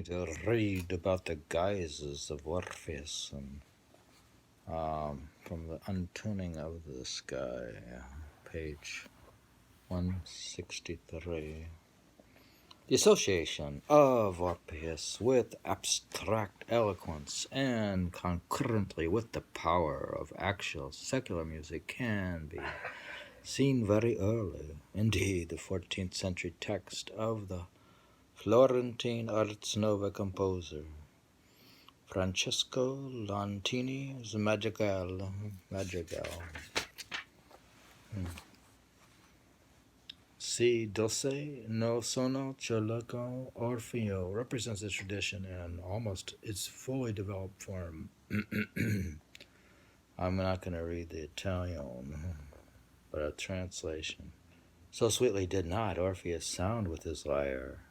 to read about the guises of Orpheus and from the Untuning of the Sky, page 163. The association of Orpheus with abstract eloquence and concurrently with the power of actual secular music can be seen very early. Indeed, the 14th century text of the Florentine Ars Nova composer Francesco Lantini's Madrigal. Si dolce no sono cielo Orfeo represents this tradition in almost its fully developed form. I'm not going to read the Italian, but a translation. So sweetly did not Orpheus sound with his lyre,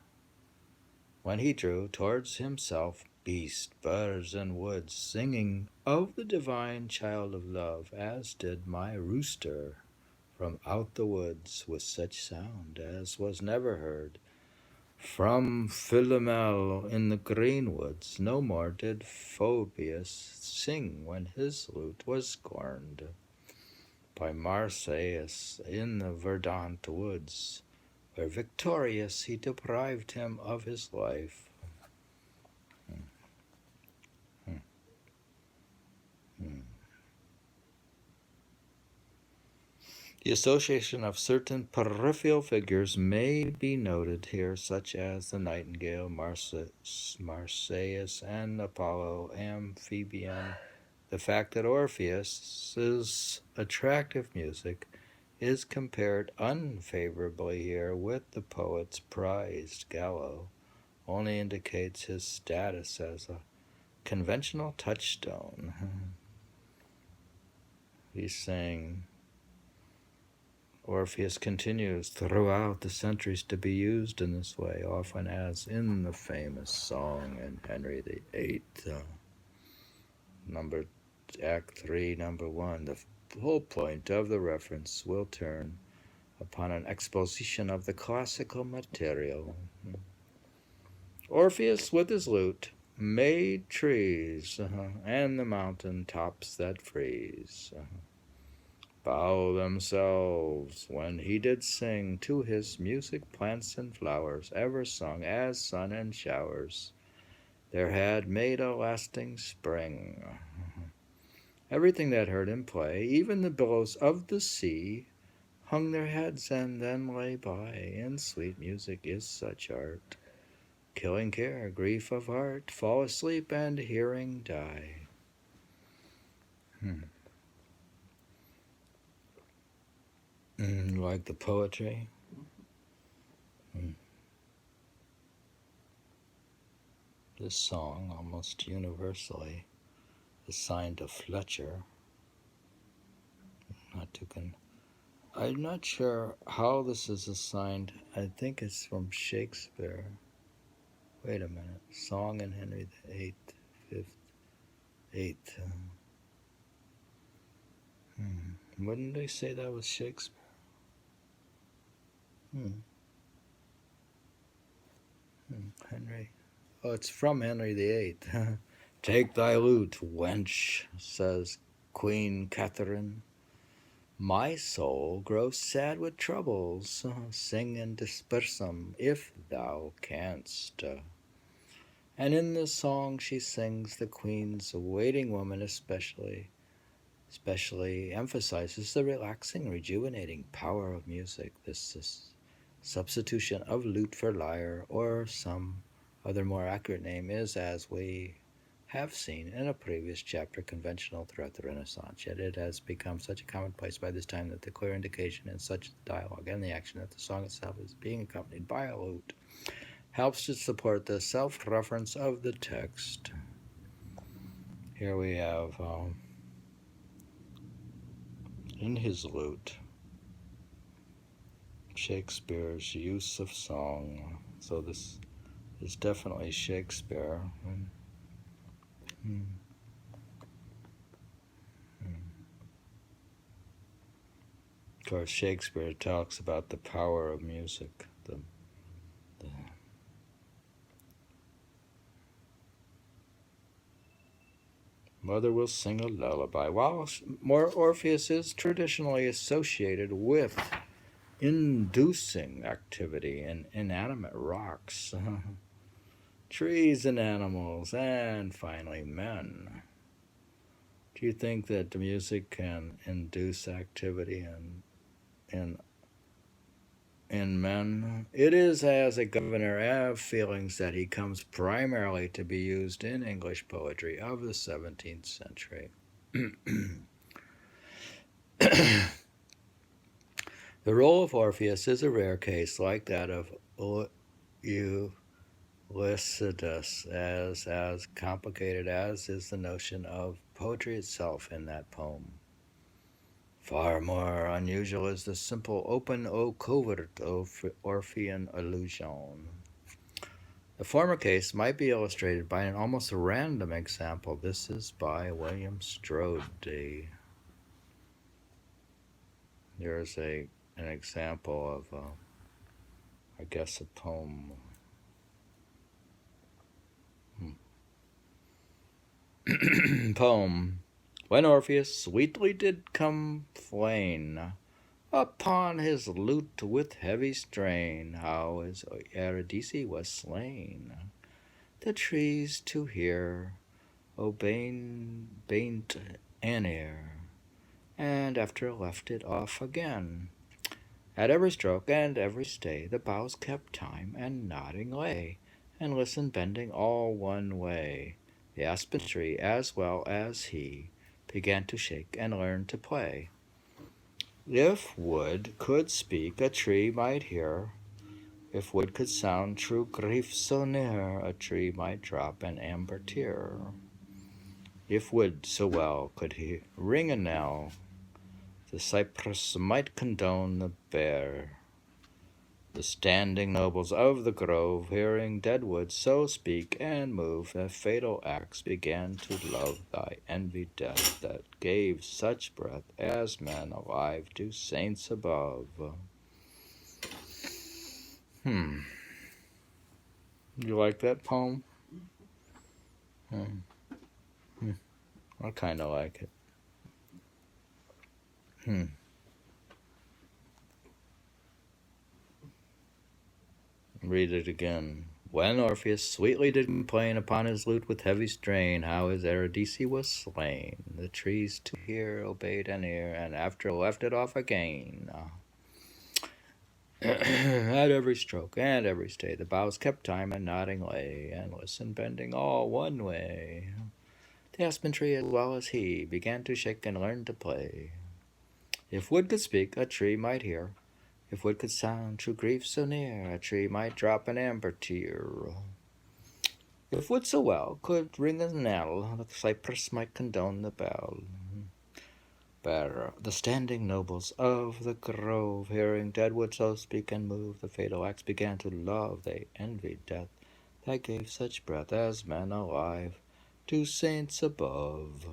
when he drew towards himself beasts, birds, and woods, singing of the divine child of love, as did my rooster from out the woods, with such sound as was never heard from Philomel in the green woods. No more did Phoebus sing when his lute was scorned by Marsyas in the verdant woods, where victorious he deprived him of his life. The association of certain peripheral figures may be noted here, such as the nightingale, Marsyas, and Apollo, amphibian. The fact that Orpheus's attractive music is compared unfavorably here with the poet's prized Gallo only indicates his status as a conventional touchstone. He's saying Orpheus continues throughout the centuries to be used in this way, often as in the famous song in Henry VIII, Act 3, number 1. The whole point of the reference will turn upon an exposition of the classical material. Orpheus with his lute made trees and the mountain tops that freeze bow themselves when he did sing to his music. Plants and flowers ever sung as sun and showers there had made a lasting spring. Everything that heard him play, even the billows of the sea, hung their heads and then lay by. In sweet music is such art, killing care, grief of heart, fall asleep and hearing die. Like the poetry. This song, almost universally assigned to Fletcher. I'm not sure how this is assigned. I think it's from Shakespeare. Wait a minute. Song in Henry VIII, 8th. Wouldn't they say that was Shakespeare? Henry. Oh, it's from Henry VIII. Take thy lute, wench, says Queen Catherine. My soul grows sad with troubles. Sing and disperse 'em if thou canst. And in the song she sings, the Queen's waiting woman especially emphasizes the relaxing, rejuvenating power of music. This substitution of lute for lyre, or some other more accurate name, is, as we have seen in a previous chapter, conventional throughout the Renaissance, yet it has become such a commonplace by this time that the clear indication in such dialogue and the action that the song itself is being accompanied by a lute helps to support the self-reference of the text. Here we have, in his lute, Shakespeare's use of song. So this is definitely Shakespeare. Of course, Shakespeare talks about the power of music, Mother will sing a lullaby. While Orpheus is traditionally associated with inducing activity in inanimate rocks, trees and animals, and finally men. Do you think that the music can induce activity in men? It is as a governor of feelings that he comes primarily to be used in English poetry of the 17th century. The role of Orpheus is a rare case like that of Lycidas, as complicated as is the notion of poetry itself in that poem. Far more unusual is the simple open o covert Orphean allusion. The former case might be illustrated by an almost random example. This is by William Strode. There's an example of, I guess, a poem. Poem. When Orpheus sweetly did complain upon his lute with heavy strain, how his Eurydice was slain, the trees to hear obeyed an ear, and after left it off again. At every stroke and every stay, the boughs kept time and nodding lay, and listened bending all one way. The aspen tree, as well as he, began to shake and learn to play. If wood could speak, a tree might hear. If wood could sound true grief so near, a tree might drop an amber tear. If wood so well could he ring a knell, the cypress might condone the bear. The standing nobles of the grove, hearing dead wood so speak and move, the fatal axe began to love thy envied death, that gave such breath as men alive to saints above. You like that poem? I kind of like it. Read it again. When Orpheus sweetly did complain upon his lute with heavy strain, how his Eurydice was slain, the trees to hear obeyed an ear, and after left it off again. At every stroke and every stay, the boughs kept time and nodding lay, and listened bending all one way. The aspen tree, as well as he, began to shake and learn to play. If wood could speak, a tree might hear. If wood could sound true grief so near, a tree might drop an amber tear. If wood so well could ring a knell, the cypress might condone the bell. The standing nobles of the grove, hearing dead wood so speak and move, the fatal axe began to love. They envied death, that gave such breath as men alive to saints above.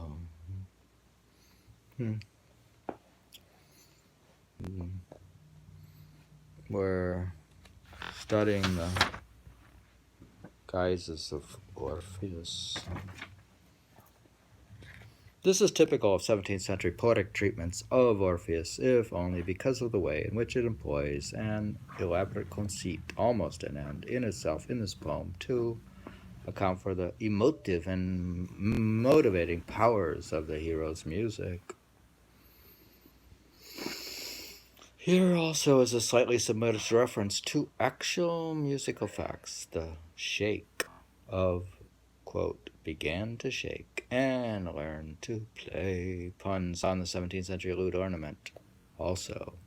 We're studying the guises of Orpheus. This is typical of 17th century poetic treatments of Orpheus, if only because of the way in which it employs an elaborate conceit, almost an end in itself in this poem, to account for the emotive and motivating powers of the hero's music. Here also is a slightly submerged reference to actual musical facts. The shake of, quote, began to shake and learn to play. Puns on the 17th century lute ornament also.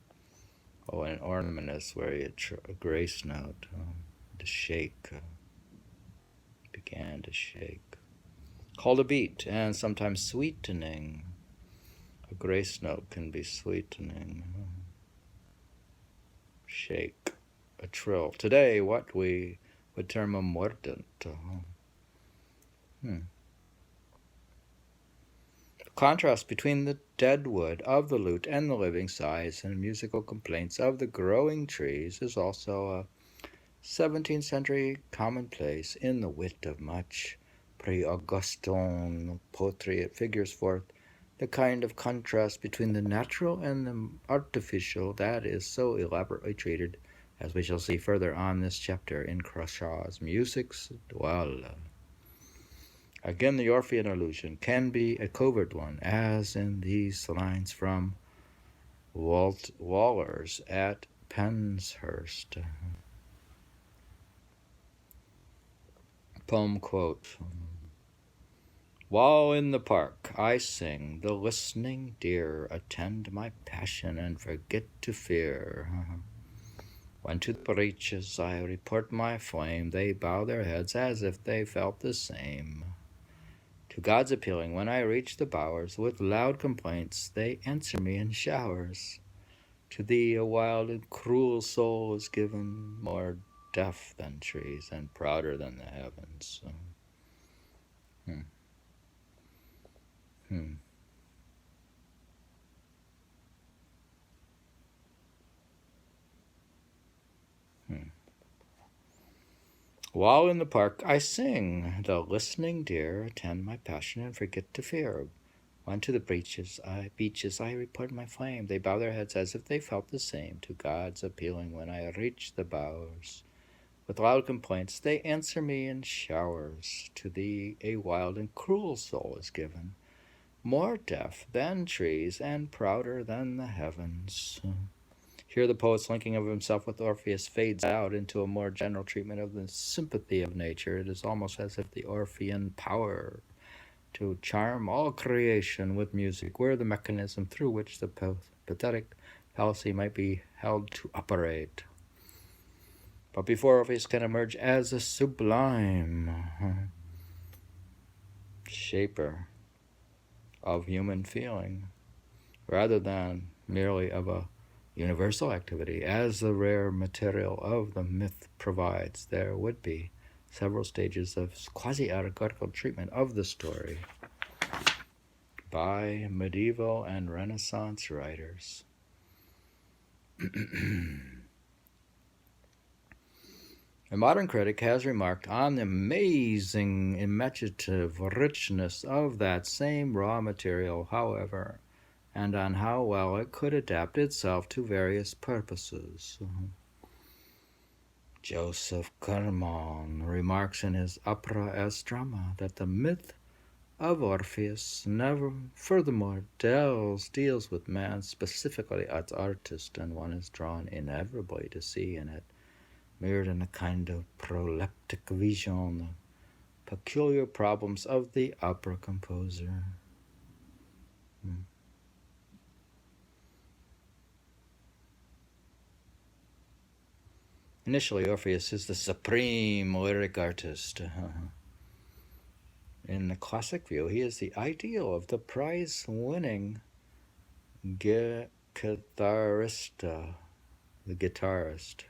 An ornament is where you a grace note. To shake. Began to shake. Called a beat and sometimes sweetening. A grace note can be sweetening. Shake. A trill. Today, what we would term a mordent. The contrast between the dead wood of the lute and the living sighs and musical complaints of the growing trees is also a 17th century commonplace in the wit of much pre-Augustan poetry, it figures forth the kind of contrast between the natural and the artificial that is so elaborately treated, as we shall see further on this chapter in Crashaw's Music's Dwell. Again, the Orphean allusion can be a covert one, as in these lines from Waller's at Penshurst. Poem quote: while in the park I sing, the listening deer attend my passion and forget to fear. When to the breaches I report my flame, they bow their heads as if they felt the same. To gods appealing, when I reach the bowers, with loud complaints they answer me in showers. To thee a wild and cruel soul is given, more deaf than trees and prouder than the heavens. While in the park I sing, the listening deer attend my passion and forget to fear. When to the beaches I report my flame, they bow their heads as if they felt the same. To gods appealing, when I reach the bowers, with loud complaints they answer me in showers. To thee a wild and cruel soul is given, more deaf than trees and prouder than the heavens. Here the poet's linking of himself with Orpheus fades out into a more general treatment of the sympathy of nature. It is almost as if the Orphean power to charm all creation with music were the mechanism through which the pathetic fallacy might be held to operate. But before Orpheus can emerge as a sublime shaper of human feeling, rather than merely of a universal activity, as the rare material of the myth provides, there would be several stages of quasi-allegorical treatment of the story by medieval and Renaissance writers. A modern critic has remarked on the amazing imaginative richness of that same raw material, however, and on how well it could adapt itself to various purposes. Joseph Kermon remarks in his Opera as Drama that the myth of Orpheus never furthermore deals with man specifically as artist, and one is drawn inevitably to see in it, mirrored in a kind of proleptic vision, the peculiar problems of the opera composer. Initially, Orpheus is the supreme lyric artist. In the classic view, he is the ideal of the prize-winning guitarist, the guitarist.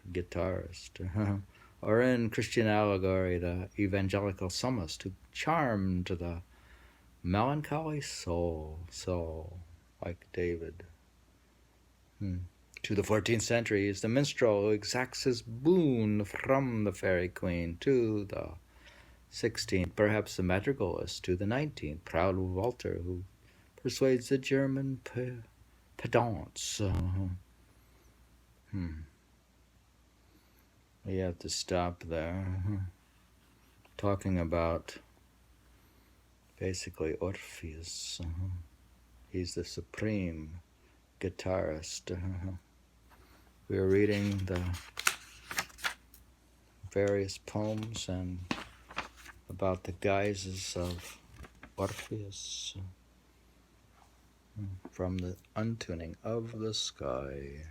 Or in Christian allegory, the evangelical psalmist who charmed the melancholy soul, like David. To the 14th century is the minstrel who exacts his boon from the fairy queen. To the 16th, perhaps the madrigalist. To the 19th, proud Walter who persuades the German pedants. We have to stop there. Talking about basically Orpheus. He's the supreme guitarist. We are reading the various poems and about the guises of Orpheus from the Untuning of the Sky.